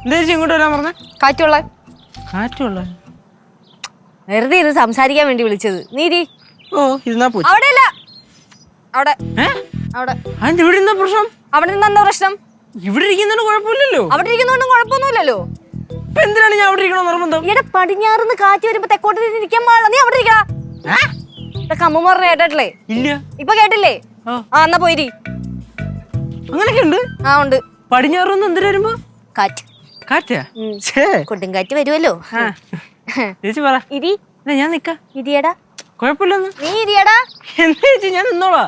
എന്താ ചേച്ചി ഇങ്ങോട്ട് വരാൻ പറഞ്ഞേ? കാറ്റുള്ള വെറുതെ ഇത് സംസാരിക്കാൻ വേണ്ടി വിളിച്ചത്. നീരി ഇരുന്നാ പോയി. അവിടെ അല്ല, അവിടെ അവിടെ. ഇവിടെ ഇരുന്ന പ്രശ്നം? അവിടെ നിന്ന് എന്താ പ്രശ്നം? ഇവിടെ ഇരിക്കുന്നതിന് കുഴപ്പമില്ലല്ലോ. അവിടെ ഇരിക്കുന്നതുകൊണ്ടും കുഴപ്പമൊന്നുമില്ലല്ലോ. ഇപ്പൊ എന്തിനാണ് ഞാൻ അവിടെ ഇരിക്കണോ നിർബന്ധം? ഇവിടെ പടിഞ്ഞാറുന്ന് കാറ്റ് വരുമ്പോ തെക്കോട്ട് ഇരിക്കാൻ പാടില്ല. നീ അവിടെ ഇരിക്കണ. കമ്മ പറഞ്ഞ കേട്ടിട്ടില്ലേ? ഇല്ല. ഇപ്പൊ കേട്ടില്ലേ? എന്നാ പോയിരി. അങ്ങനൊക്കെ ഉണ്ട്. ഉണ്ട്. പടിഞ്ഞാറുന്ന് എന്തിനു വരുമ്പോ? കാറ്റ്. കാറ്റാ? കൊടുങ്കാറ്റ് വരുമല്ലോ. ചേച്ചി പറ. ഇരി. ഞാൻ നിക്കാം. ഇരിയടാ. കുഴപ്പമില്ലെന്ന്. നീ ഇരിയടാ. എന്താ ചേച്ചി ഞാൻ നിന്നോളാ.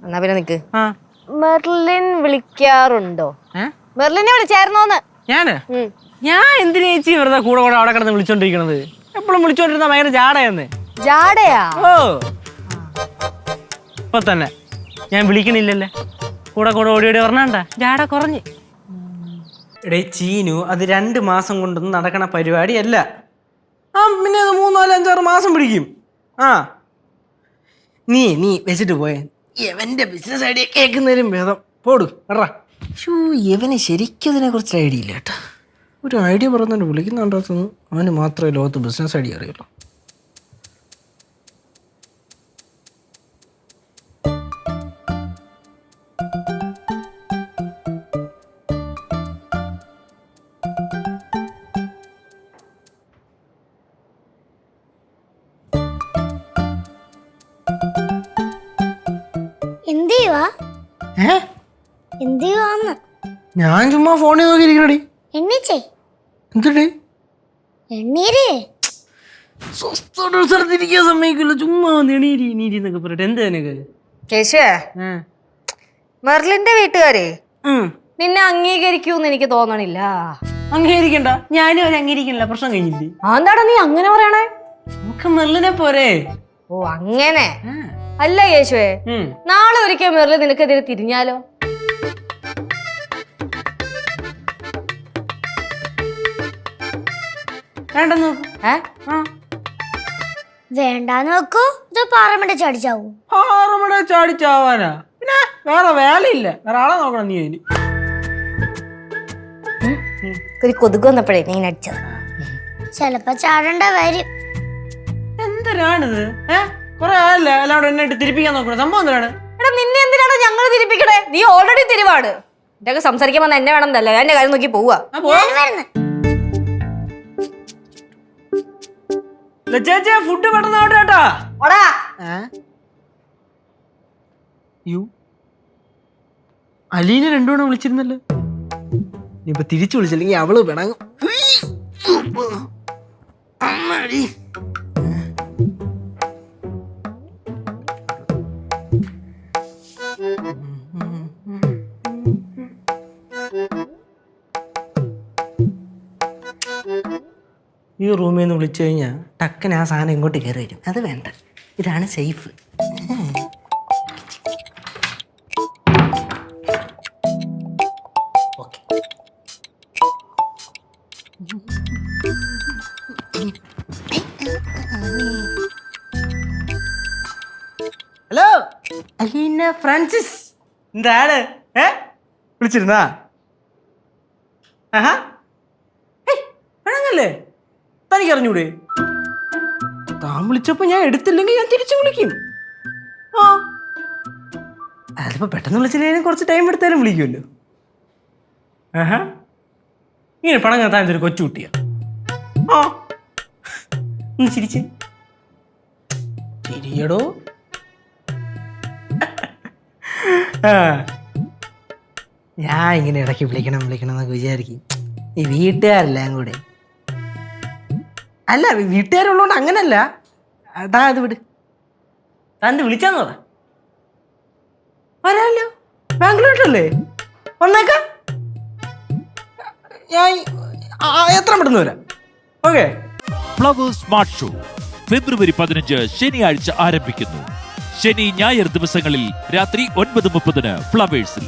എന്നാ പിന്നെ നിക്ക്. മെർലിൻ വിളിക്കാറുണ്ടോ? മെർലിനെ വിളിച്ചായിരുന്നോന്ന്? ഞാൻ എന്തിനാ ചേച്ചി വെറുതെ കൂടെ കൂടെ അവിടെ കിടന്ന് വിളിച്ചോണ്ടിരിക്കണത്? എപ്പോഴും വിളിച്ചോണ്ടിരുന്ന ഭയങ്കര ജാടയെന്ന്. ജാടയാ? ഇപ്പൊ തന്നെ ഞാൻ വിളിക്കണില്ലല്ലേ. കൂടെ കൂടെ ഓടി ഓടി പറഞ്ഞാണ്ട ജാട കുറഞ്ഞ്. എടേ ചീനു, അത് 2 മാസം കൊണ്ടൊന്നും നടക്കണ പരിപാടിയല്ല. പിന്നെ അത് 3, 4, 5, 6 മാസം പിടിക്കും. നീ വെച്ചിട്ട് പോയേ. എവന്റെ ബിസിനസ് ഐഡിയ കേൾക്കുന്നതിലും ഭേദം പോടു എറാ. ഇവന് ശരിക്കും അതിനെ കുറിച്ച് ഐഡിയ ഇല്ല കേട്ടോ. ഒരു ഐഡിയ പറഞ്ഞുകൊണ്ട് വിളിക്കുന്നുണ്ടാക്കുന്നു. അവന് മാത്രമേ ലോകത്ത് ബിസിനസ് ഐഡിയ അറിയുള്ളൂ. ഞാൻ ചുമ്മാ ഫോണിൽ നോക്കിയിരിക്കണടി. സ്ഥലത്തിരിക്കാൻ സമ്മതിക്കില്ല. ചുമ്മാ എന്നൊക്കെ പറയട്ടെ. എന്താ നിനക്ക്? മെർലിന്റെ വീട്ടുകാരെ നിന്നെ അംഗീകരിക്കൂന്ന് എനിക്ക് തോന്നണില്ല. അംഗീകരിക്കണ്ട, ഞാനും അവരെ അംഗീകരിക്കണില്ല. പ്രശ്നം കഴിഞ്ഞില്ലേ? എന്താടാ നീ അങ്ങനെ പറയണേ? നമുക്ക് മെർലിനെ പോരെ. അങ്ങനെ അല്ല യേശുവേ. നാളെ ഒരിക്കൽ മെർലിൻ നിനക്കെതിരെ തിരിഞ്ഞാലോ? വേണ്ടാന്ന് വെക്കോ? പാറമട ചാടിച്ചാവൂ? പാറമട ചാടിച്ചാവാനാ? പിന്നെ വേറെ വേലയില്ല, വേറെ ആളെ നോക്കണം. നീ അതിന് ഒരു കൊതുക് വന്നപ്പോഴേ നീ അടിച്ചത്. ചെലപ്പോ ചാടണ്ട വരും. എന്തിനാണിത്? കൊറേ ആളല്ലേ അല്ലാണ്ട് എന്നെ ഇട്ട് തിരിപ്പിക്കാൻ നോക്കണ സംഭവം എന്തിനാണ്? എടാ നിന്നെ എന്തിനാണ് ഞങ്ങൾ തിരിപ്പിക്കണേ? നീ ഓൾറെഡി തിരിവാണ്. ഇതൊക്കെ സംസാരിക്കാൻ വന്ന എന്നെ വേണമെന്നല്ല, എന്റെ കാര്യം നോക്കി പോവാ. ഫുഡ് പെട്ടെന്ന് കേട്ടാ. അലീനെ 2 തവണ വിളിച്ചിരുന്നല്ലോ. ഇനിയിപ്പൊ തിരിച്ചു വിളിച്ചില്ലെങ്കിൽ അവള് പിണങ്ങും. ഈ റൂമിൽ നിന്ന് വിളിച്ചു കഴിഞ്ഞാൽ ടക്കന് ആ സാധനം ഇങ്ങോട്ട് കയറി വരും. അത് വേണ്ട, ഇതാണ് safe. Okay. Hello Aleena Francis, എന്താണ്? വിളിച്ചിരുന്നാ? വേണങ്ങല്ലേ? തനിക്ക് അറിഞ്ഞൂടെ? താൻ വിളിച്ചപ്പോ ഞാൻ എടുത്തില്ലെങ്കിൽ ഞാൻ തിരിച്ചു വിളിക്കും. അതിപ്പോ പെട്ടെന്ന് വിളിച്ചില്ലെങ്കിൽ കുറച്ച് ടൈം എടുത്താലും വിളിക്കുമല്ലോ. ഇങ്ങനെ പണം താൻ എന്തൊരു കൊച്ചുകുട്ടിയാ. ഒന്ന് ചിരിച്ച് ചിരിയടോ. ഞാൻ ഇങ്ങനെ ഇടയ്ക്ക് വിളിക്കണം എന്നൊക്കെ വിചാരിക്കും. ഈ വീട്ടുകാരെല്ലാം കൂടെ അല്ല, വീട്ടുകാരുള്ളതുകൊണ്ട് അങ്ങനല്ല. താൻ അത് വിട്. താൻ വിളിച്ചാന്ന് പറ. വരാമല്ലോ, ബാംഗ്ലൂരിലല്ലേ? വന്നേക്കാം. ഞാൻ എത്ര പെട്ടെന്ന് വരാം. ഓക്കെ. ഫ്ലവേഴ്സ് സ്മാർട്ട് ഷോ ഫെബ്രുവരി 15 ശനിയാഴ്ച ആരംഭിക്കുന്നു. ശനി, ഞായർ ദിവസങ്ങളിൽ രാത്രി 9:30 ഫ്ലവേഴ്സിൽ.